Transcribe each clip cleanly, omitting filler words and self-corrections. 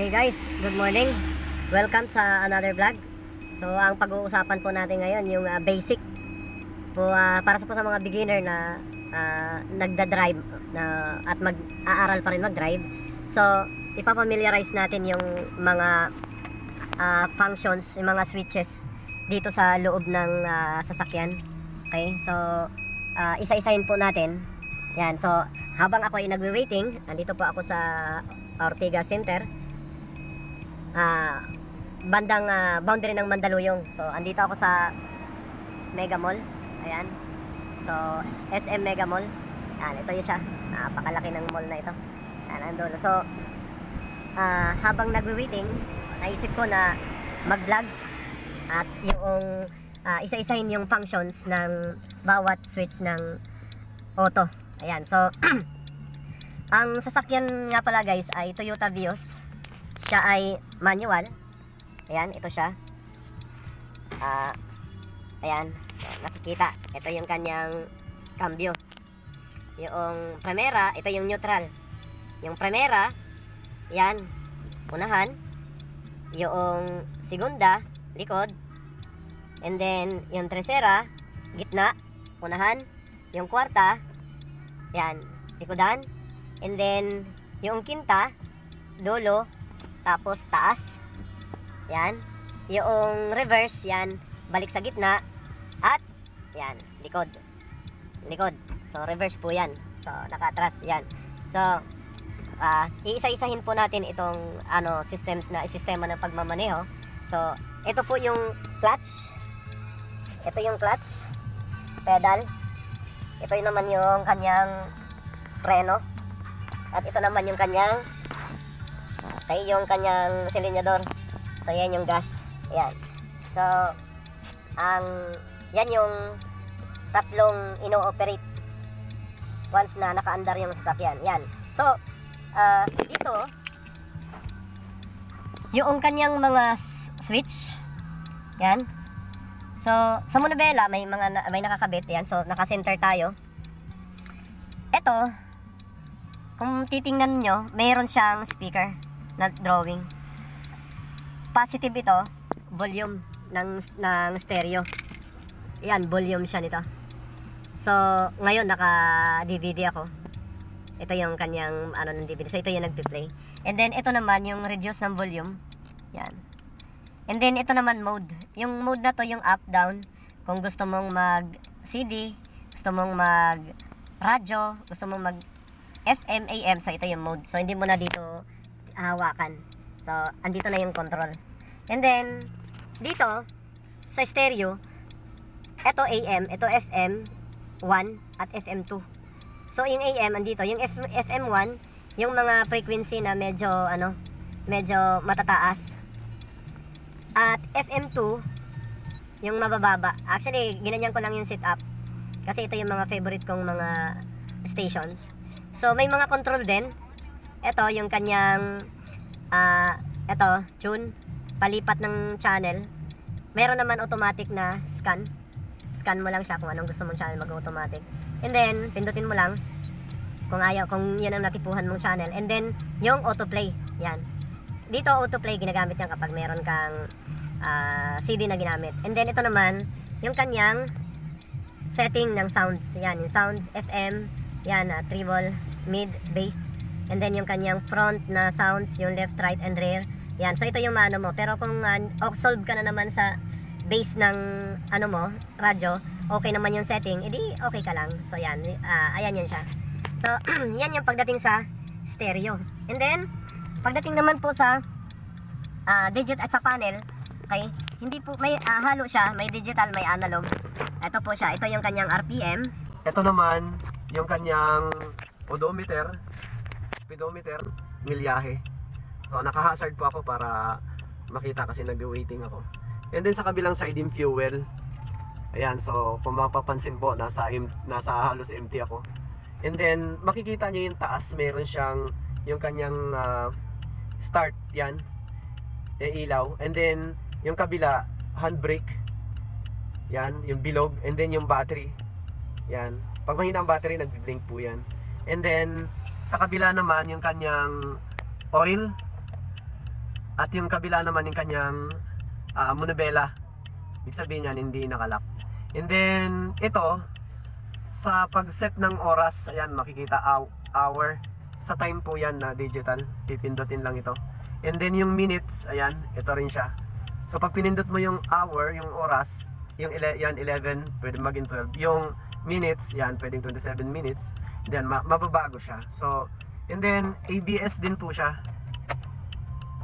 Okay guys, good morning. Welcome sa another vlog. So ang pag-uusapan po natin ngayon yung basic po para sa mga beginner na nagda-drive na at mag-aaral pa rin mag-drive. So ipapamiliarize natin yung mga functions, yung mga switches dito sa loob ng sasakyan. Okay? So isa-isahin po natin. Yan. So habang ako ay nagwe-waiting, nandito po ako sa Ortigas Center. Bandang boundary ng Mandaluyong. So andito ako sa Mega Mall. Ayan. So SM Mega Mall. Ayan, ito yun siya. Napakalaki ng mall na ito. Ayan, andun. So habang nagwe-waiting, naisip ko na mag-vlog at yung isa-isahin yung functions ng bawat switch ng auto. Ayan. So ang sasakyan nga pala guys ay Toyota Vios. Siya ay manual. Ayan, ito siya. Ayan, so, nakikita. Ito yung kanyang cambio. Yung primera, ito yung neutral. Yung primera, yan, unahan. Yung segunda, likod. And then, yung tercera, gitna, unahan. Yung kwarta, yan, likodan. And then, yung quinta, dulo, tapos taas. Yan. Yung reverse, yan, balik sa gitna. At, yan, likod. Likod. So, reverse po yan. So, nakatras, yan. So, iisa-isahin po natin itong sistema ng pagmamaneho. So, ito po yung clutch. Ito yung clutch. Pedal. Ito yung naman yung kanyang preno. At ito naman yung kanyang silinyador. So yan yung gas. Yan. So yan yung tatlong ino-operate once na naka-andar yung sasakyan. Yan. So dito yung kanyang mga switch. Yan. So sa Monobela may nakakabit yan. So naka-center tayo. Ito, kung titingnan nyo, mayroon siyang speaker na drawing. Positive ito, volume ng stereo. Yan, volume siya nito. So, ngayon naka-DVD ako. Ito yung kanyang ng DVD. So, ito yung nagpi-play. And then, ito naman yung reduce ng volume. Yan. And then, ito naman mode. Yung mode na to, yung up, down. Kung gusto mong mag-CD, gusto mong mag-radyo, gusto mong mag-FM, AM. So, ito yung mode. So, hindi mo na dito hawakan. So, andito na yung control. And then, dito, sa stereo, ito AM, ito FM 1 at FM 2. So, yung AM, andito. Yung FM 1, yung mga frequency na medyo matataas. At FM 2, yung mabababa. Actually, ginanyan ko lang yung setup. Kasi ito yung mga favorite kong mga stations. So, may mga control din. Ito, yung kanyang tune, palipat ng channel. Meron naman automatic na scan. Scan mo lang siya kung anong gusto mong channel, mag-automatic. And then, pindutin mo lang kung yan ang natipuhan mong channel. And then, yung autoplay. Yan. Dito, autoplay, ginagamit yan kapag meron kang CD na ginamit. And then, ito naman, yung kanyang setting ng sounds. Yan, yung sounds, FM, yan, treble, mid, bass. And then yung kanyang front na sounds, yung left, right, and rear. Yan. So ito yung mo. Pero kung solve ka na naman sa base ng radyo, okay naman yung setting, edi okay ka lang. So yan. Ayan yan siya. So yan yung pagdating sa stereo. And then pagdating naman po sa digit at sa panel, okay? Hindi po may halo siya, may digital, may analog. Ito po siya. Ito yung kanyang RPM. Ito naman yung kanyang odometer, speedometer, milyahe. So naka-hazard po ako para makita kasi nag-waiting ako. And then sa kabilang side yung fuel. Ayan, so kung mapapansin po nasa halos empty ako. And then makikita nyo yung taas, meron siyang yung kanyang start, yan, ilaw. And then yung kabila, handbrake. Yan, yung bilog. And then yung battery. Yan. Pag mahina ang battery, nag-blink po yan. And then sa kabila naman yung kanyang oil, At yung kabila naman yung kanyang manubela. Ibig sabihin yan, hindi nakalock. And then, ito, sa pag-set ng oras, ayan, makikita hour. Sa time po yan na digital, pipindutin lang ito. And then yung minutes, ayan, ito rin siya. So pag pinindot mo yung hour, yung oras, yung yan 11, pwede maging 12. Yung minutes, yan, pwedeng 27 minutes. Then mababago siya. So, and then ABS din po siya.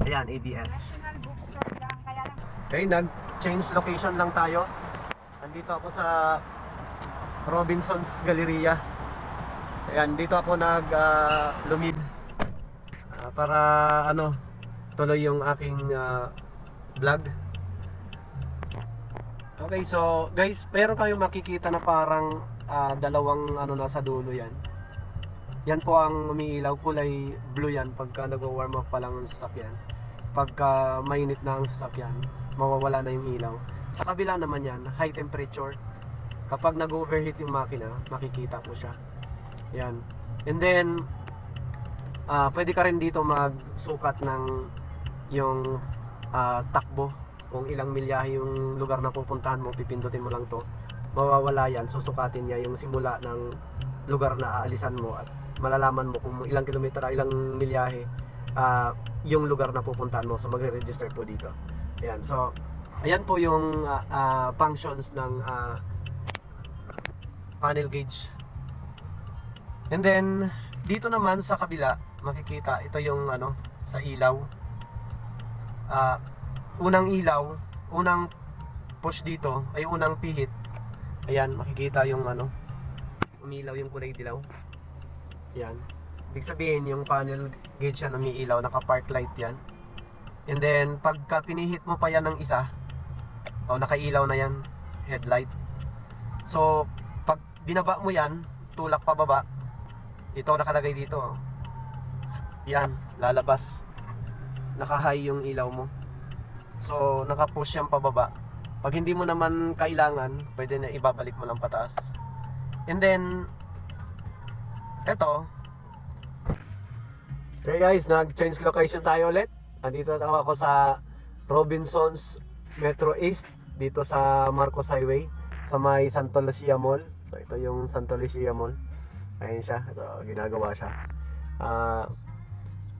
Ayan, ABS. Okay, nag-change location lang tayo. Nandito ako sa Robinson's Galleria. Ayan, dito ako lumid para tuloy yung aking vlog. Okay, so guys, meron kayong makikita na parang dalawang nasa dulo yan. Yan po ang umiilaw, kulay blue yan pagka nag-warm up pa lang ang sasakyan. Pagka mainit na ang sasakyan, mawawala na yung ilaw. Sa kabila naman yan, high temperature. Kapag nag-overheat yung makina, makikita po siya. Yan. And then pwede ka rin dito magsukat ng yung takbo. Kung ilang milyahe yung lugar na pupuntahan mo, pipindutin mo lang to. Mawawala yan, susukatin niya yung simula ng lugar na aalisan mo at malalaman mo kung ilang kilometer, ilang milyahe yung lugar na pupuntahan mo. So magre-register po dito. Ayan. So ayan po yung functions ng panel gauge. And then dito naman sa kabila, makikita ito yung sa ilaw. Unang ilaw, unang push dito ay unang pihit. Ayan, makikita yung umilaw yung kulay dilaw. Ayan. Ibig sabihin yung panel gauge yan umiilaw, naka-park light yan. And then pagka pinihit mo pa yan ng isa, nakailaw na yan, headlight. So pag binaba mo yan, tulak pababa, ito nakalagay dito. Yan, lalabas. Naka-high yung ilaw mo. So, naka-push yan pababa. Pag hindi mo naman kailangan, pwede na ibabalik mo lang pataas. And then, eto. Okay guys, nag-change location tayo ulit. Andito ako sa Robinson's Metro East, dito sa Marcos Highway, sa may Santa Lucia Mall. So, ito yung Santa Lucia Mall. Ayan siya, ito, ginagawa siya.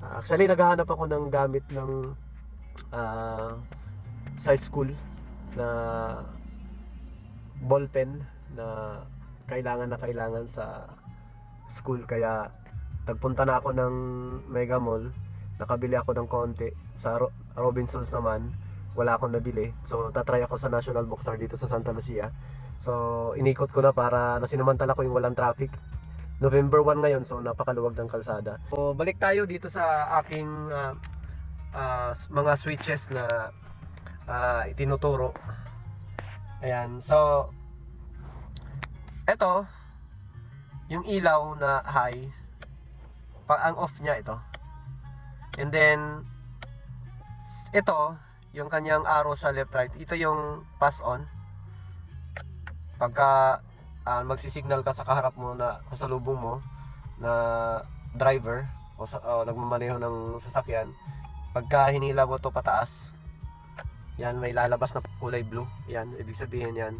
Actually, naghahanap ako ng gamit ng sa school na ballpen na kailangan sa school. Kaya nagpunta na ako ng Mega Mall, nakabili ako ng konti. Sa Robinsons naman, wala akong nabili. So, tatry ako sa National Bookstore dito sa Santa Lucia. So, inikot ko na para nasinamantala ko yung walang traffic. November 1 ngayon, so napakaluwag ng kalsada. So, balik tayo dito sa aking mga switches na itinuturo. Ayan, so eto yung ilaw na high, ang off niya ito. And then ito yung kanyang arrow sa left right, ito yung pass on. Pagka magsisignal ka sa kaharap mo na kasalubong mo na driver o nagmamaneho ng sasakyan, pagka hinila mo to pataas, yan, may lalabas na kulay blue. Yan, ibig sabihin yan,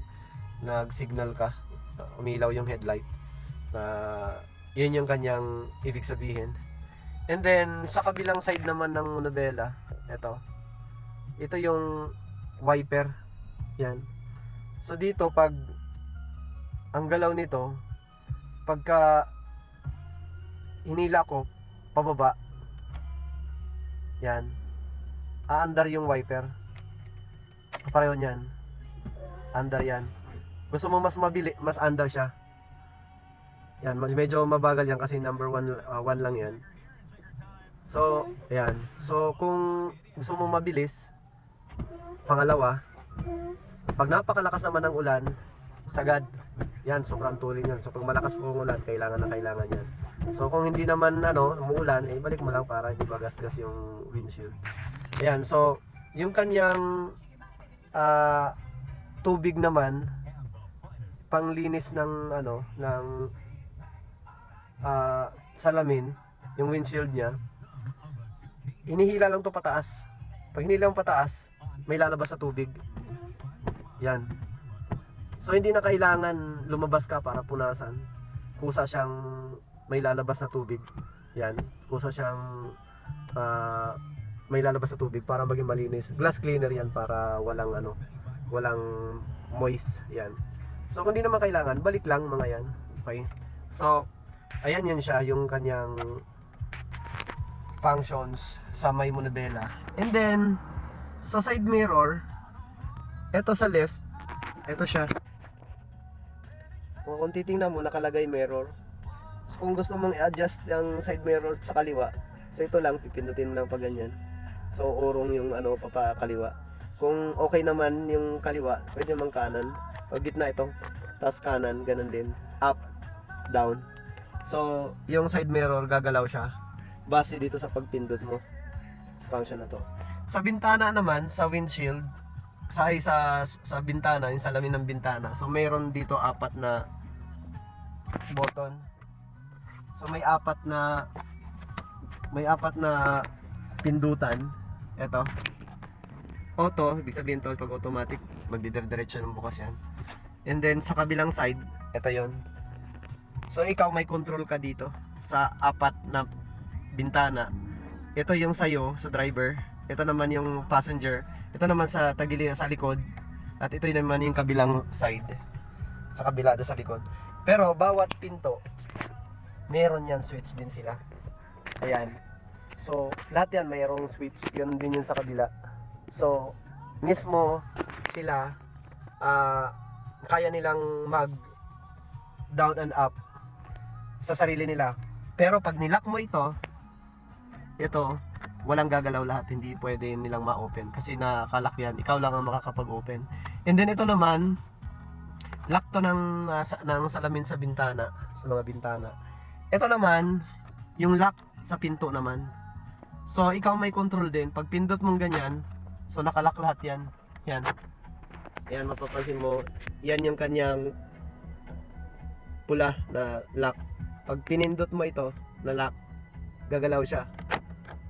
nag-signal ka, umilaw yung headlight. Yun yung kanyang ibig sabihin. And then, sa kabilang side naman ng manubela, ito yung wiper. Yan. So dito, pag ang galaw nito, pagka hinila ko pababa, yan, aandar yung wiper. Pareho niyan, andar yan. Gusto mo mas mabili, mas andar siya. Yan, medyo mabagal yan kasi number 1 lang yan. So, ayan. So, kung gusto mo mabilis, pangalawa, pag napakalakas naman ng ulan, sagad. Yan, sobrang tuling yan. So pag malakas po ang ulan, kailangan yan. So kung hindi naman umuulan, balik mo lang para hindi magasgas yung windshield. Ayan, so yung kanyang tubig naman, panglinis ng salamin, yung windshield niya, hinihila lang to pataas Pag hinilang pataas, may lalabas sa tubig. Yan. So hindi na kailangan lumabas ka para punasan. Kusa siyang may lalabas na tubig. Yan. Kusa siyang may lalabas sa tubig para maging malinis. Glass cleaner yan para walang walang moist. Yan. So kung di naman kailangan, balik lang mga yan. Okay. So ayan yan siya yung kanyang functions sa may Monobella. And then sa side mirror, eto sa left, eto siya. Kung titingnan mo, nakalagay mirror. So kung gusto mong i-adjust yung side mirror sa kaliwa, so ito lang, pipindutin mo lang pa ganyan. So urong yung papakaliwa. Kung okay naman yung kaliwa, pwede naman kanan. Pag gitna ito, tapos kanan, ganun din. Up, down. So yung side mirror, gagalaw siya base dito sa pagpindot mo sa function na to. Sa bintana naman, sa windshield, sa bintana, yung salamin ng bintana. So mayroon dito 4 na button. So may 4 na pindutan. Ito. Auto, ibig sabihin to pag automatic, magdidiretso ng bukas yan. And then sa kabilang side, ito 'yon. So ikaw may control ka dito sa 4 na bintana. Ito yung sayo, sa driver. Ito naman yung passenger. Ito naman sa tagiliran sa likod. At ito naman yung kabilang side. Sa kabila sa likod. Pero bawat pinto, meron yan switch din sila. Ayan. So lahat yan mayroong switch. Yun din yun sa kabila. So mismo sila kaya nilang mag down and up sa sarili nila. Pero pag nilock mo ito, walang gagalaw lahat, hindi pwede nilang ma-open kasi nakalock yan, ikaw lang ang makakapag-open. And then ito naman, lock to ng salamin sa bintana, sa mga bintana. Ito naman, yung lock sa pinto naman. So ikaw may control din, pag pindot mong ganyan, so nakalock lahat yan. Yan. Yan, mapapansin mo, yan yung kanyang pula na lock. Pag pinindot mo ito na lock, gagalaw siya.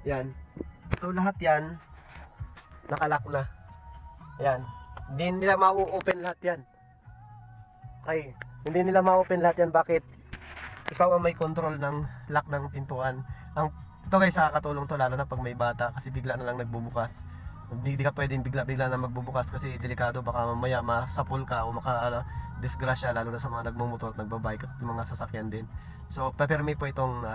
Yan. So lahat yan nakalock na. Yan. Hindi nila ma-open lahat yan. Ay, hindi nila ma-open lahat yan. Bakit? Ikaw ang may control ng lock ng pintuan. Ito guys, nakakatulong to lalo na pag may bata kasi bigla na lang nagbubukas. Hindi ka pwedeng bigla na magbubukas kasi delikado, baka mamaya masapul ka o disgrasya lalo na sa mga nagmumotor at nagbabike at mga sasakyan din. So papermi po itong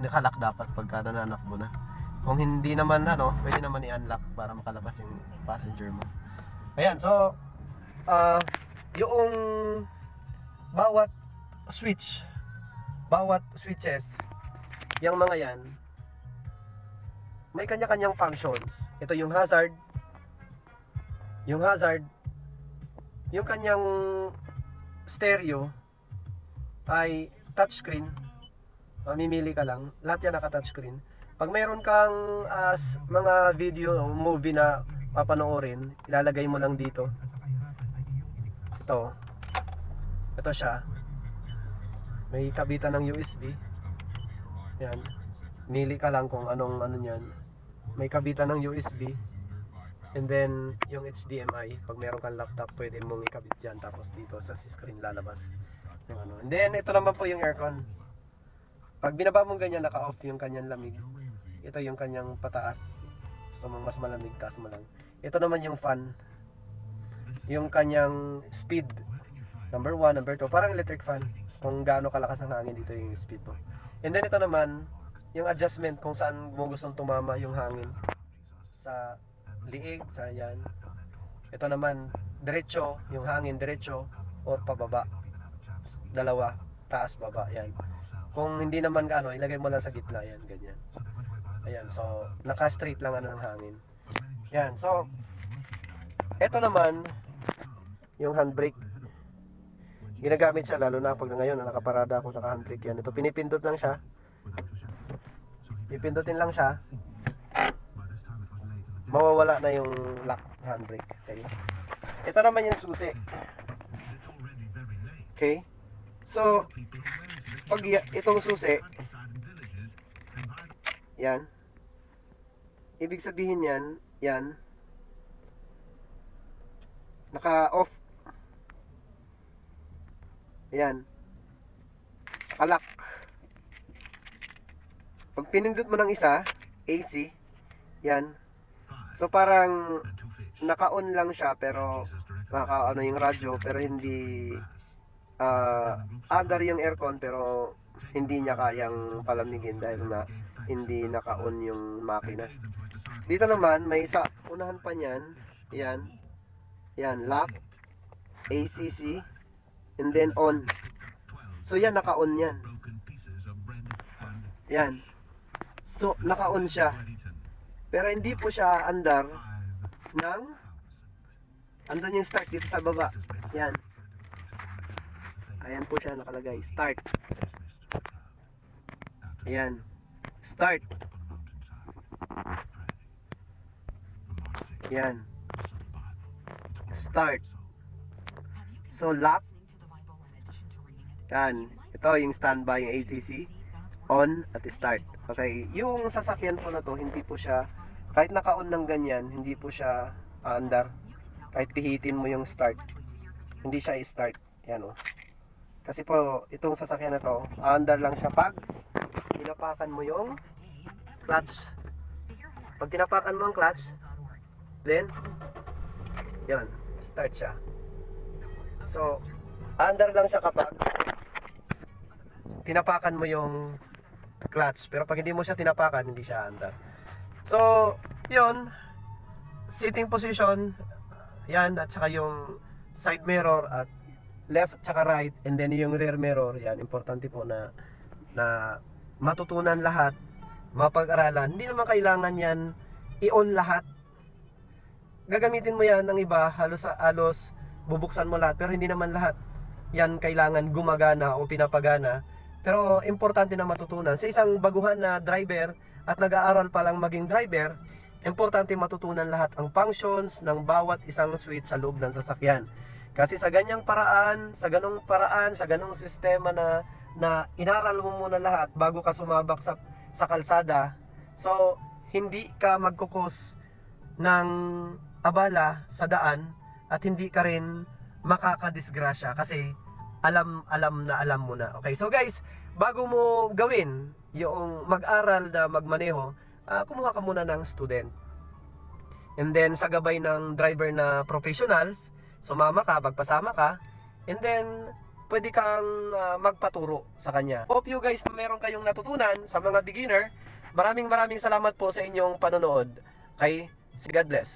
nakalock dapat pagka nananakbo na. Kung hindi naman pwede naman i-unlock para makalabas yung passenger mo. Ayan, so yung bawat switches, yung mga yan may kanya-kanyang functions. Ito yung hazard. Yung kanyang stereo ay touchscreen. Mamimili ka lang. Lahat yan naka-touchscreen. Pag mayroon kang mga video o movie na papanoorin, ilalagay mo lang dito. Ito siya. May kabitan ng USB. Yan. Mili ka lang kung anong niyan. May kabitan ng USB. And then yung HDMI, pag meron kang laptop, pwede mong ikabit dyan. Tapos dito sa screen lalabas yung And then ito naman po yung aircon. Pag binaba mong ganyan, naka-off yung kanyang lamig. Ito yung kanyang pataas. Gusto mong mas malamig, taas mo lang. Ito naman yung fan. Yung kanyang speed. Number 1, number 2. Parang electric fan. Kung gaano kalakas ang hangin, dito yung speed mo. And then ito naman, yung adjustment kung saan mo gustong tumama yung hangin. Sa liig, sa yan. Ito naman, diretso, yung hangin diretso or pababa. Dalawa, taas, baba, yan. Kung hindi naman ilagay mo lang sa gitna, yan, ganyan. Ayan, so naka-straight lang ng hangin. Yan, so ito naman yung handbrake. Ginagamit siya lalo na pag ngayon nakaparada ako, naka-handbrake yan. Ito pinipindot lang siya. Pipindutin lang siya. Mawawala na yung lock handbrake. Okay. Ito naman yung susi. Okay. So pag itong susi, yan. ibig sabihin yan, naka-off. Yan. Kalak. Pag pinindot mo ng isa, AC, yan. So parang naka-on lang siya pero naka-ano yung radyo pero hindi under yung aircon pero hindi niya kayang palamigin dahil na hindi naka-on yung makina. Dito naman may isa unahan pa niyan. Yan. Yan, lock, ACC, and then on. So yan, naka-on yan. Yan. So, naka-on siya. Pero hindi po siya under ng andun yung start dito sa baba. Yan. Ayan po siya nakalagay. Start. Ayan. Start. Yan. Start. So, lock. Yan. Ito yung standby, yung ACC. On at start. Okay. Yung sasakyan po na to, hindi po siya, kahit naka-on ng ganyan, hindi po siya under. Kahit pihitin mo yung start, hindi siya i-start. Yan o. Kasi po, itong sasakyan na to, under lang siya pag tinapakan mo yung clutch. Pag tinapakan mo ang clutch, then, yan, start siya. So, under lang siya kapag tinapakan mo yung clutch. Pero pag hindi mo siya tinapakan, hindi siya under. So, yun, sitting position, yan, at saka yung side mirror at left at saka right, and then yung rear mirror, yan, importante po na matutunan lahat, mapag-aralan. Hindi naman kailangan yan i-on lahat. Gagamitin mo yan ng iba, halos bubuksan mo lahat, pero hindi naman lahat yan kailangan gumagana o pinapagana. Pero importante na matutunan. Sa isang baguhan na driver at nag-aaral pa lang maging driver, importante matutunan lahat ang functions ng bawat isang switch sa loob ng sasakyan. Kasi sa ganyang paraan, sa ganong sistema na inaral mo muna lahat bago ka sumabak sa kalsada, so hindi ka magkukos ng abala sa daan at hindi ka rin makakadisgrasya kasi alam mo na. Okay, so guys, bago mo gawin yung mag-aral na magmaneho, kumuha ka muna ng student. And then sa gabay ng driver na professionals, sumama ka, magpasama ka, and then pwede kang magpaturo sa kanya. Hope you guys na meron kayong natutunan sa mga beginner. Maraming salamat po sa inyong panonood. Okay, God bless.